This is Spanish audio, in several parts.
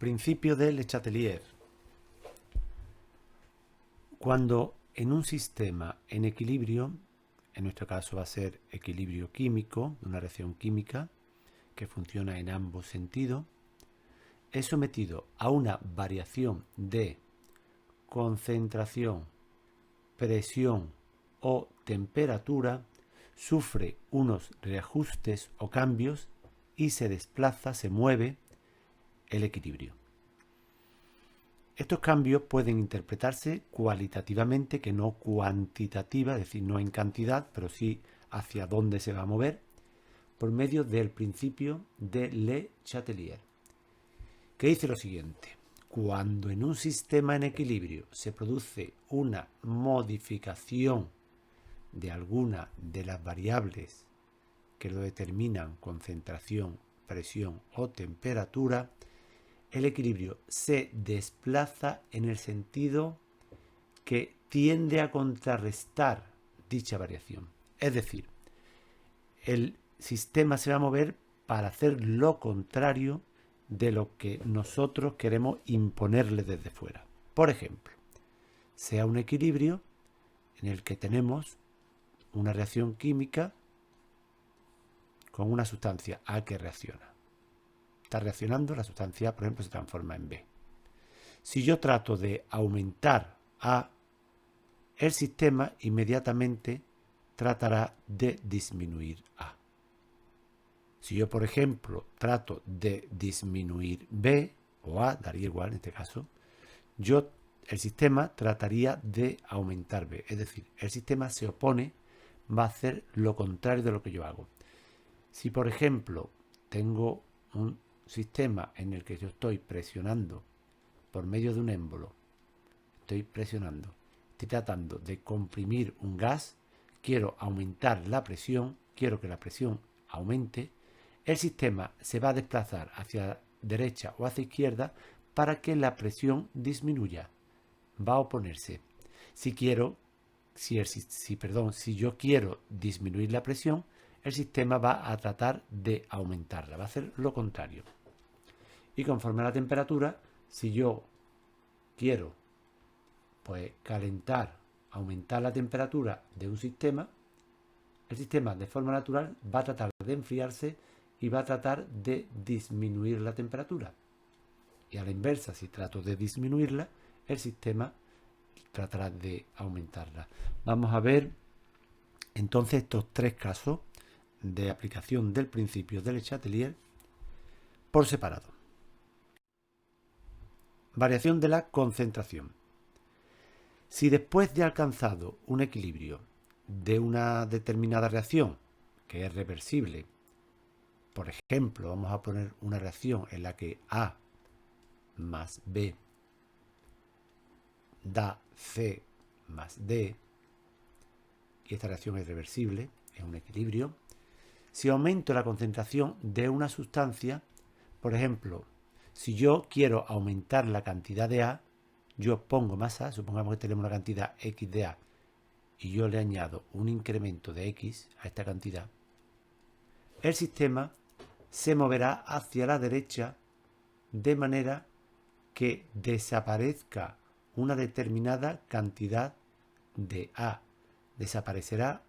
Principio de Le Chatelier. Cuando en un sistema en equilibrio, en nuestro caso va a ser equilibrio químico, una reacción química que funciona en ambos sentidos, es sometido a una variación de concentración, presión o temperatura, sufre unos reajustes o cambios y se desplaza, se mueve el equilibrio. Estos cambios pueden interpretarse cualitativamente, que no cuantitativa, es decir, no en cantidad, pero sí hacia dónde se va a mover, por medio del principio de Le Chatelier, que dice lo siguiente: cuando en un sistema en equilibrio se produce una modificación de alguna de las variables que lo determinan, concentración, presión o temperatura, el equilibrio se desplaza en el sentido que tiende a contrarrestar dicha variación. Es decir, el sistema se va a mover para hacer lo contrario de lo que nosotros queremos imponerle desde fuera. Por ejemplo, sea un equilibrio en el que tenemos una reacción química con una sustancia A que reacciona. Está reaccionando, la sustancia A, por ejemplo, se transforma en B. Si yo trato de aumentar A, el sistema inmediatamente tratará de disminuir A. Si yo, por ejemplo, trato de disminuir B o A, daría igual en este caso, el sistema trataría de aumentar B. Es decir, el sistema se opone, va a hacer lo contrario de lo que yo hago. Si, por ejemplo, tengo un sistema en el que yo estoy presionando por medio de un émbolo, estoy tratando de comprimir un gas, quiero aumentar la presión, quiero que la presión aumente, el sistema se va a desplazar hacia derecha o hacia izquierda para que la presión disminuya, va a oponerse. Si yo quiero disminuir la presión, el sistema va a tratar de aumentarla, va a hacer lo contrario. Y conforme a la temperatura, si yo quiero calentar, aumentar la temperatura de un sistema, el sistema de forma natural va a tratar de enfriarse y va a tratar de disminuir la temperatura. Y a la inversa, si trato de disminuirla, el sistema tratará de aumentarla. Vamos a ver entonces estos tres casos de aplicación del principio de Le Chatelier por separado. Variación de la concentración. Si después de alcanzado un equilibrio de una determinada reacción, que es reversible, por ejemplo, vamos a poner una reacción en la que A más B da C más D, y esta reacción es reversible, es un equilibrio. Si aumento la concentración de una sustancia, por ejemplo, si yo quiero aumentar la cantidad de A, yo pongo más A, supongamos que tenemos una cantidad X de A, y yo le añado un incremento de X a esta cantidad, el sistema se moverá hacia la derecha de manera que desaparezca una determinada cantidad de A. Desaparecerá,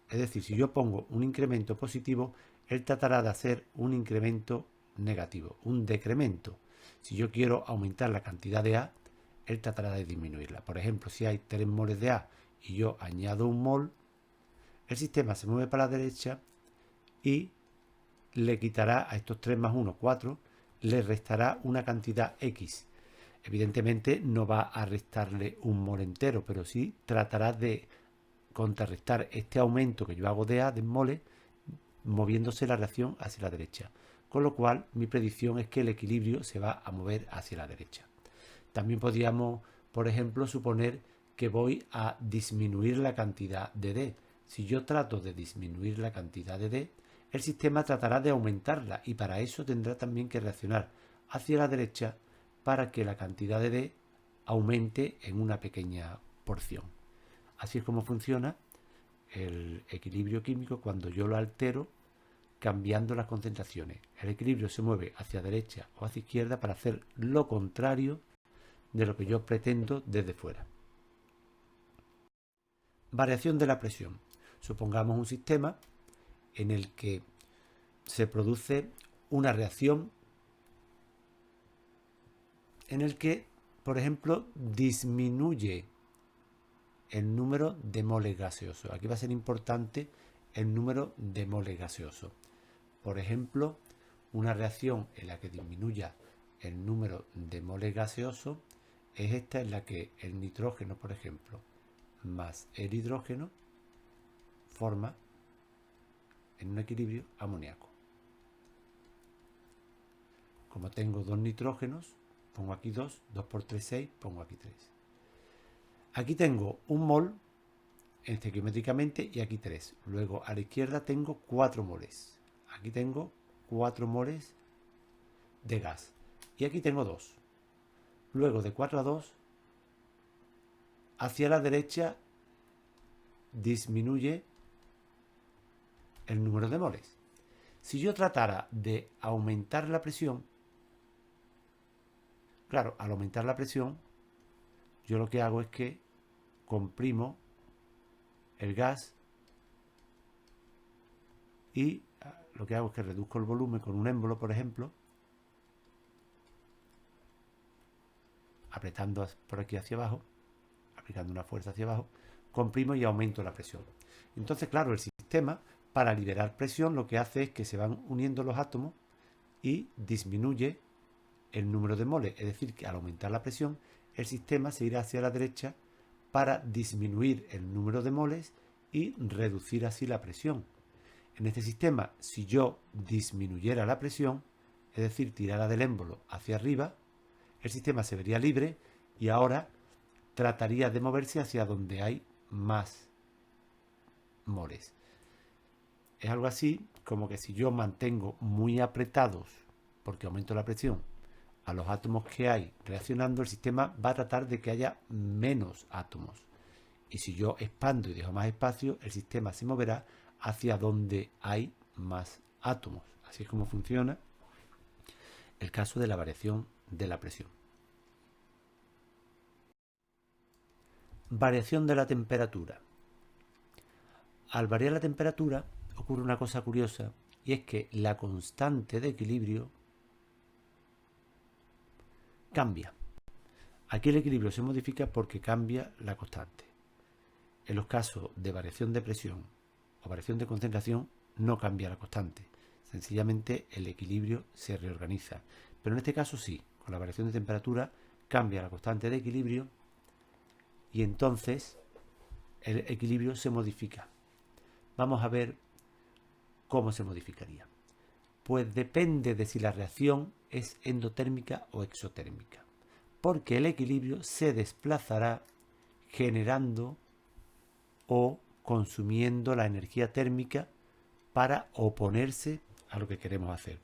es decir, si yo pongo un incremento positivo, él tratará de hacer un incremento negativo, un decremento. Si yo quiero aumentar la cantidad de A, él tratará de disminuirla. Por ejemplo, si hay 3 moles de A y yo añado un mol, el sistema se mueve para la derecha y le quitará a estos 3 más 1, 4, le restará una cantidad X. Evidentemente no va a restarle un mol entero, pero sí tratará de contrarrestar este aumento que yo hago de A, de moles, moviéndose la reacción hacia la derecha. Con lo cual, mi predicción es que el equilibrio se va a mover hacia la derecha. También podríamos, por ejemplo, suponer que voy a disminuir la cantidad de D. Si yo trato de disminuir la cantidad de D, el sistema tratará de aumentarla y para eso tendrá también que reaccionar hacia la derecha para que la cantidad de D aumente en una pequeña porción. Así es como funciona el equilibrio químico cuando yo lo altero, cambiando las concentraciones. El equilibrio se mueve hacia derecha o hacia izquierda para hacer lo contrario de lo que yo pretendo desde fuera. Variación de la presión. Supongamos un sistema en el que se produce una reacción en el que, por ejemplo, disminuye el número de moles gaseosos. Aquí va a ser importante el número de moles gaseosos. Por ejemplo, una reacción en la que disminuya el número de moles gaseosos es esta, en la que el nitrógeno, por ejemplo, más el hidrógeno forma en un equilibrio amoníaco. Como tengo dos nitrógenos, pongo aquí 2, 2 por 3, 6, pongo aquí 3. Aquí tengo un mol estequiométricamente y aquí 3. Luego a la izquierda tengo 4 moles. Aquí tengo 4 moles de gas. Y aquí tengo 2. Luego de 4 a 2, hacia la derecha disminuye el número de moles. Si yo tratara de aumentar la presión, claro, al aumentar la presión, yo lo que hago es que comprimo el gas y lo que hago es que reduzco el volumen con un émbolo, por ejemplo, apretando por aquí hacia abajo, aplicando una fuerza hacia abajo, comprimo y aumento la presión. Entonces, claro, el sistema, para liberar presión, lo que hace es que se van uniendo los átomos y disminuye el número de moles. Es decir, que al aumentar la presión, el sistema se irá hacia la derecha para disminuir el número de moles y reducir así la presión. En este sistema, si yo disminuyera la presión, es decir, tirara del émbolo hacia arriba, el sistema se vería libre y ahora trataría de moverse hacia donde hay más moles. Es algo así como que si yo mantengo muy apretados, porque aumento la presión, a los átomos que hay reaccionando, el sistema va a tratar de que haya menos átomos. Y si yo expando y dejo más espacio, el sistema se moverá hacia donde hay más átomos. Así es como funciona el caso de la variación de la presión. Variación de la temperatura. Al variar la temperatura ocurre una cosa curiosa, y es que la constante de equilibrio cambia. Aquí el equilibrio se modifica porque cambia la constante. En los casos de variación de presión o variación de concentración no cambia la constante. Sencillamente el equilibrio se reorganiza. Pero en este caso sí, con la variación de temperatura cambia la constante de equilibrio y entonces el equilibrio se modifica. Vamos a ver cómo se modificaría. Pues depende de si la reacción es endotérmica o exotérmica, porque el equilibrio se desplazará generando o consumiendo la energía térmica para oponerse a lo que queremos hacer.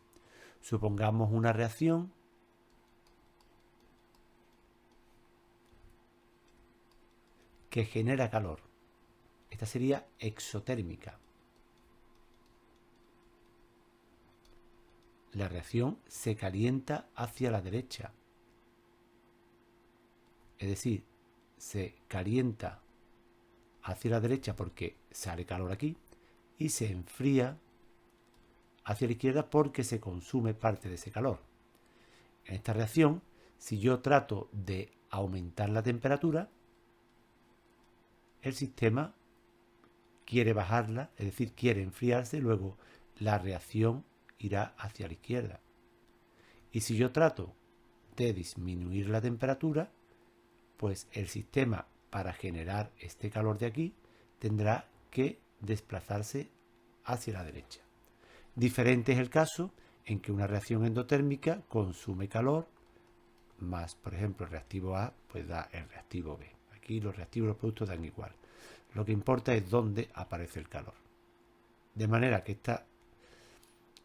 Supongamos una reacción que genera calor. Esta sería exotérmica. La reacción se calienta hacia la derecha. Es decir, se calienta hacia la derecha porque sale calor aquí y se enfría hacia la izquierda porque se consume parte de ese calor. En esta reacción, si yo trato de aumentar la temperatura, el sistema quiere bajarla, es decir, quiere enfriarse, luego la reacción irá hacia la izquierda. Y si yo trato de disminuir la temperatura, pues el sistema, para generar este calor de aquí, tendrá que desplazarse hacia la derecha. Diferente es el caso en que una reacción endotérmica consume calor, más, por ejemplo, el reactivo A, pues da el reactivo B. Aquí los reactivos y los productos dan igual. Lo que importa es dónde aparece el calor. De manera que esta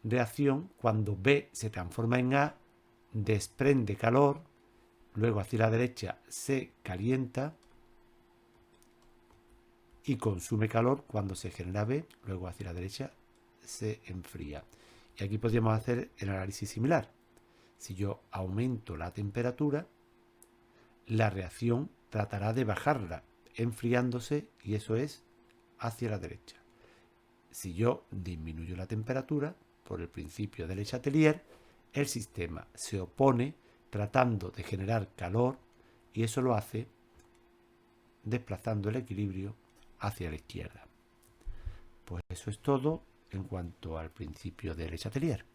reacción, cuando B se transforma en A, desprende calor, luego hacia la derecha se calienta y consume calor cuando se genera B, luego hacia la derecha se enfría. Y aquí podríamos hacer el análisis similar. Si yo aumento la temperatura, la reacción tratará de bajarla, enfriándose, y eso es hacia la derecha. Si yo disminuyo la temperatura, por el principio de Le Chatelier, el sistema se opone tratando de generar calor, y eso lo hace desplazando el equilibrio hacia la izquierda. Pues eso es todo en cuanto al principio de Le Chatelier.